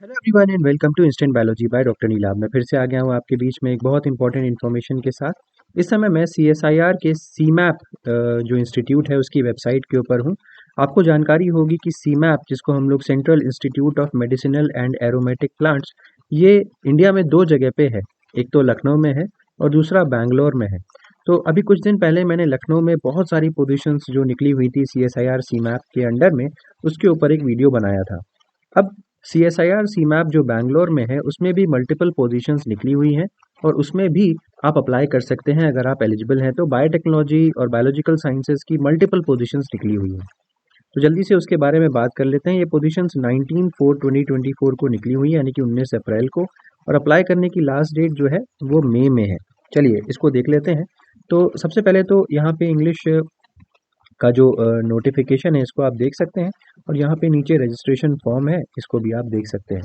Hello everyone and welcome to instant biology by doctor Neelabh. मैं फिर से आ गया हूँ आपके बीच में एक बहुत इंपॉर्टेंट इन्फॉर्मेशन के साथ। इस समय मैं सीएसआईआर के सीमैप जो इंस्टीट्यूट है उसकी वेबसाइट के ऊपर हूँ। आपको जानकारी होगी कि सीमैप, जिसको हम लोग central institute of medicinal and aromatic plants, ये इंडिया में दो जगह पे है। एक तो लखनऊ में है और दूसरा बैंगलोर में है। तो अभी कुछ दिन पहले मैंने लखनऊ में बहुत सारी पोजीशंस जो निकली हुई थी सीएसआईआर सीमैप के अंडर में, उसके ऊपर एक वीडियो बनाया था। अब सीएसआईआर सीमैप जो बैंगलोर में है उसमें भी मल्टीपल पोजीशंस निकली हुई हैं और उसमें भी आप अप्लाई कर सकते हैं अगर आप एलिजिबल हैं तो। बायोटेक्नोलॉजी और बायोलॉजिकल साइंसेज की मल्टीपल पोजीशंस निकली हुई हैं। तो जल्दी से उसके बारे में बात कर लेते हैं। ये पोजीशंस 19/4/2024 को निकली हुई है, यानी कि 19 अप्रैल को, और अप्लाई करने की लास्ट डेट जो है वो मई में है। चलिए इसको देख लेते हैं। तो सबसे पहले तो यहाँ पे इंग्लिश का जो नोटिफिकेशन है इसको आप देख सकते हैं, और यहाँ पे नीचे रजिस्ट्रेशन फॉर्म है, इसको भी आप देख सकते हैं।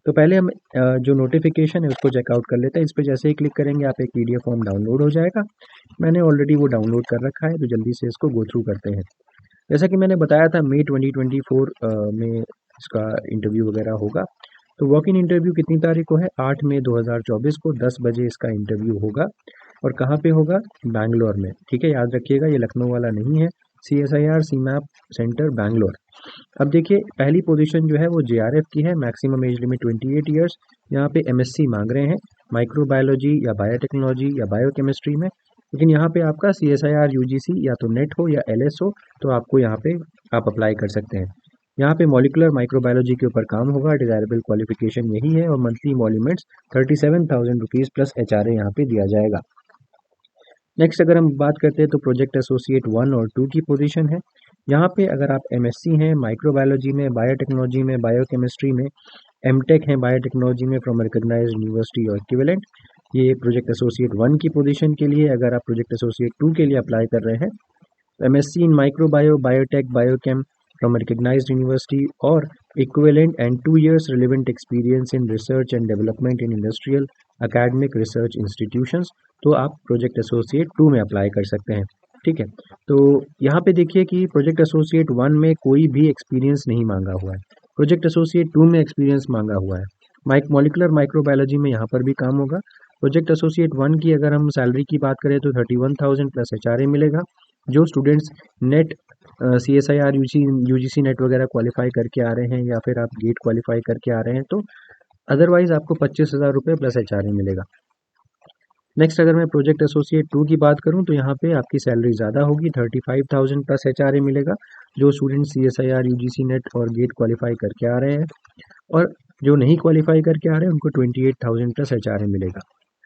तो पहले हम जो नोटिफिकेशन है उसको चेकआउट कर लेते हैं। इस पर जैसे ही क्लिक करेंगे आप एक पीडीएफ फॉर्म डाउनलोड हो जाएगा। मैंने ऑलरेडी वो डाउनलोड कर रखा है, तो जल्दी से इसको गो थ्रू करते हैं। जैसा कि मैंने बताया था मई 2024 में इसका इंटरव्यू वगैरह होगा। तो वॉक इन इंटरव्यू कितनी तारीख को है? 8 मई 2024 को 10 बजे इसका इंटरव्यू होगा। और कहाँ पे होगा? बैंगलोर में। ठीक है, याद रखिएगा, ये लखनऊ वाला नहीं है। सीएसआईआर सीमैप सेंटर बैंगलोर। अब देखिए, पहली पोजीशन जो है वो जेआरएफ की है। Maximum age limit 28 years. यहाँ पे एमएससी मांग रहे हैं, माइक्रोबायोलॉजी या बायोटेक्नोलॉजी या बायोकेमिस्ट्री में। लेकिन यहाँ पे आपका सीएसआईआर यूजीसी या तो नेट हो या एलएस हो, तो आपको यहाँ पे आप अप्लाई कर सकते हैं। यहाँ पे मॉलिकुलर माइक्रोबायोलॉजी के ऊपर काम होगा। डिजायरेबल क्वालिफिकेशन यही है, और मंथली मॉल्यूमेंट्स 37,000 रुपीज़ प्लस एचआरए यहाँ पे दिया जाएगा। नेक्स्ट अगर हम बात करते हैं तो प्रोजेक्ट एसोसिएट 1 और 2 की पोजीशन है। यहाँ पे अगर आप एमएससी हैं माइक्रोबायोलॉजी में, बायोटेक्नोलॉजी में, बायोकेमिस्ट्री में, एमटेक हैं बायोटेक्नोलॉजी में फ्रॉम रिकॉग्नाइज्ड यूनिवर्सिटी और इक्विवेलेंट, ये प्रोजेक्ट एसोसिएट 1 की पोजीशन के लिए। अगर आप प्रोजेक्ट एसोसिएट 2 के लिए अप्लाई कर रहे हैं, MSc in microbiome, biotech, biochem from a recognized university or equivalent, and 2 years relevant experience in research and development in industrial academic research institutions, तो आप प्रोजेक्ट एसोसिएट 2 में अप्लाई कर सकते हैं। ठीक है, तो यहाँ पे देखिए कि प्रोजेक्ट एसोसिएट 1 में कोई भी एक्सपीरियंस नहीं मांगा हुआ है, प्रोजेक्ट एसोसिएट 2 में एक्सपीरियंस मांगा हुआ है। मॉलिकुलर माइक्रोबायोलॉजी में यहाँ पर भी काम होगा। प्रोजेक्ट एसोसिएट 1 की अगर हम सैलरी की बात करें तो 31,000 प्लस एचआरए मिलेगा। जो students net CSIR UGC net वगैरह क्वालिफाई करके आ रहे हैं, या फिर आप गेट क्वालिफाई करके आ रहे हैं, तो अदरवाइज आपको 25,000 रुपये प्लस एचआरए मिलेगा। नेक्स्ट अगर मैं प्रोजेक्ट एसोसिएट 2 की बात करूं तो यहाँ पे आपकी सैलरी ज़्यादा होगी, 35,000 प्लस एचआरए मिलेगा। जो स्टूडेंट सीएसआईआर यूजीसी नेट और गेट क्वालिफाई करके आ रहे हैं, और जो नहीं क्वालिफाई करके आ रहे हैं उनको 28,000 प्लस एचआरए मिलेगा।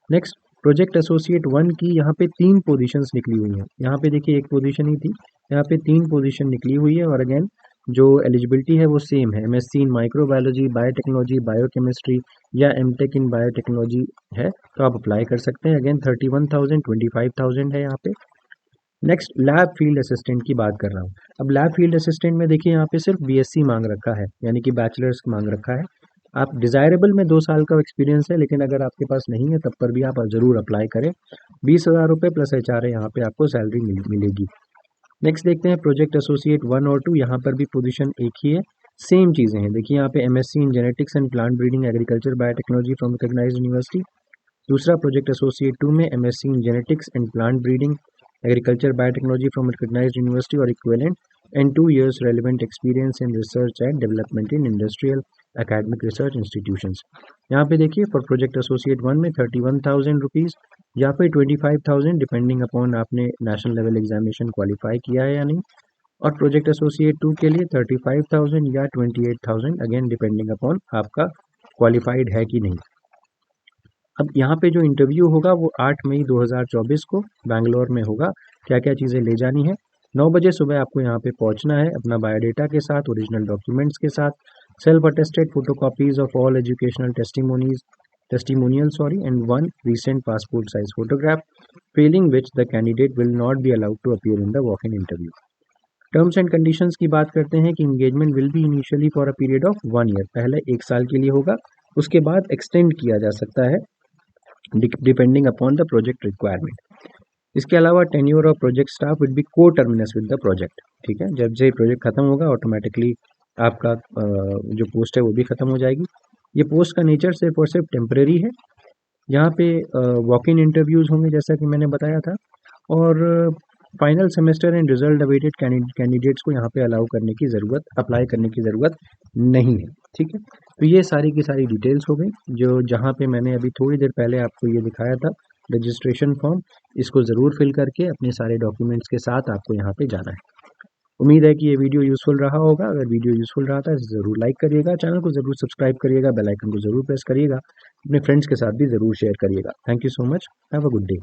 नेक्स्ट प्रोजेक्ट एसोसिएट 1 की यहाँ पे 3 पोजीशंस निकली हुई हैं। यहाँ पे देखिए एक पोजीशन ही थी, यहाँ पे 3 पोजीशन निकली हुई है, और अगेन जो एलिजिबिलिटी है वो सेम है। MSc in microbiology, biotechnology, biochemistry या एमटेक इन बायोटेक्नोलॉजी है, तो आप अप्लाई कर सकते हैं। अगेन 31,000, 25,000 है यहाँ पे। नेक्स्ट लैब फील्ड असिस्टेंट की बात कर रहा हूँ। अब लैब फील्ड असिस्टेंट में देखिए यहाँ पे सिर्फ बीएससी मांग रखा है, यानी कि बैचलर्स मांग रखा है। आप डिजायरेबल में 2 साल का एक्सपीरियंस है, लेकिन अगर आपके पास नहीं है तब पर भी आप ज़रूर अप्लाई करें। 20,000 रुपये प्लस एचआरए यहाँ पे आपको सैलरी मिलेगी। नेक्स्ट देखते हैं प्रोजेक्ट एसोसिएट 1 और 2, यहाँ पर भी पोजीशन एक ही है, सेम चीज़ें हैं। देखिए यहाँ पे MSc in genetics and plant breeding agriculture biotechnology from recognised university. दूसरा प्रोजेक्ट एसोसिएट 2 में MSc in genetics and plant breeding agriculture biotechnology from recognised university और equivalent, and 2 years relevant experience in research and development in industrial academic research institutions। यहाँ पे देखिए for project associate 1 में 31,000 rupees या फिर 25,000, depending upon आपने national level examination qualify किया है या नहीं। और प्रोजेक्ट एसोसिएट 2 के लिए 35,000 या 28,000, अगेन डिपेंडिंग अपॉन आपका क्वालिफाइड है कि नहीं। अब यहाँ पे जो इंटरव्यू होगा वो 8 मई 2024 को बैंगलोर में होगा। क्या क्या चीज़ें ले जानी है? 9 बजे सुबह आपको यहाँ पे पहुँचना है अपना बायोडेटा के साथ, ओरिजिनल डॉक्यूमेंट्स के साथ, self attested photocopies of all educational testimonial and 1 recent passport size photograph, failing which the candidate will not be allowed to appear in the walk-in interview। Terms and conditions की बात करते हैं कि engagement will be initially for a period of 1 year, पहले 1 साल के लिए होगा, उसके बाद एक्सटेंड किया जा सकता है depending upon the project requirement. इसके अलावा tenure of project staff will be को टर्मिनस विद द प्रोजेक्ट। ठीक है, जब से प्रोजेक्ट खत्म होगा ऑटोमेटिकली आपका जो पोस्ट है वो भी खत्म हो जाएगी। ये पोस्ट का नेचर सिर्फ और सिर्फ टेम्परेरी है। यहाँ पे वॉक इन इंटरव्यूज़ होंगे जैसा कि मैंने बताया था, और final semester and result awaited candidates को यहाँ पे अप्लाई करने की ज़रूरत नहीं है। ठीक है, तो ये सारी की सारी डिटेल्स हो गई, जो जहाँ पे मैंने अभी थोड़ी देर पहले आपको ये दिखाया था रजिस्ट्रेशन फॉर्म। इसको ज़रूर फिल करके अपने सारे डॉक्यूमेंट्स के साथ आपको यहाँ पे जाना है। उम्मीद है कि ये वीडियो यूज़फुल रहा होगा। अगर वीडियो यूज़फुल रहा था ज़रूर लाइक करिएगा, चैनल को ज़रूर सब्सक्राइब करिएगा, बेल आइकन को ज़रूर प्रेस करिएगा, अपने फ्रेंड्स के साथ भी ज़रूर शेयर करिएगा। Thank you so much, have a good day.